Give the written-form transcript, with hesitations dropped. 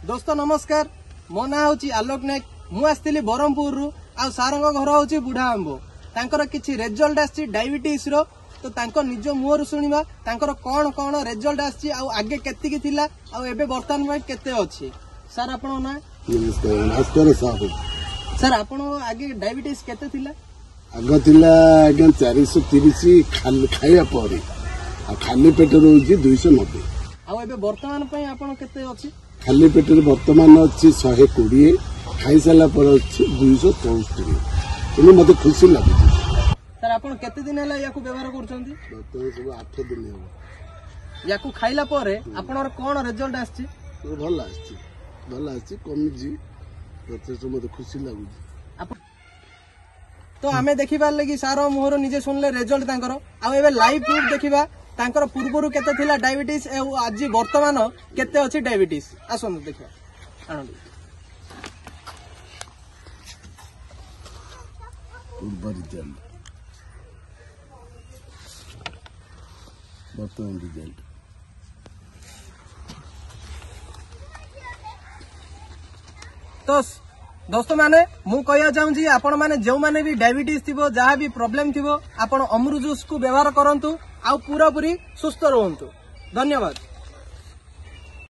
दोस्त नमस्कार मो ना हूँ आलोक नायक मु आसती ब्रह्मपुर आ सार घर हूँ बुढ़ा आंबो तांकर किछि रिजल्ट आछि डायबिटीज रो तो तांको निज मुहर शुणा तांकर कौन कौन रिजल्ट आछि आ आगे केतिकी थिला आ एबे वर्तमान में केते अछि सर आपन ना नमस्कार साहब सर आपन आगे डायबिटीज केते थिला आग थिला आगे 430 खाया पर खाली पेट रोजी 290 आ एबे वर्तमान पई आपन केते अछि खाली पेट वर्तमान अच्छी 120 खाई सारा पर अच्छी 264 तेणु मत खुशी लगुच सर आपन केते दिन हला याकू व्यवहार करछंती सब 8 दिन हो याकू खाइला परे आपनर कोन रिजल्ट आछि भल आछि कमी जी प्रत्यक्ष मत खुशी लगुच तो आमे देखिबा लगी सारो मोहर निजे सुनले रिजल्ट तांकर आ एबे लाइव प्रूफ देखिबा तांकर पूर्वरु केते थिला डायबिटीज ए आज वर्तमान केते अछि डायबिटीज आसन देखिबा आनंद पूर्व रिजल्ट वर्तमान रिजल्ट तो दोस्त माने मु कहया चाहूँ आपण माने जो माने भी डायबिटीज थिबो जहाँ भी प्रॉब्लम थिबो आपण अमृत जूस को व्यवहार करंतु आ पूरा पूरी सुस्थ रहंतु। धन्यवाद।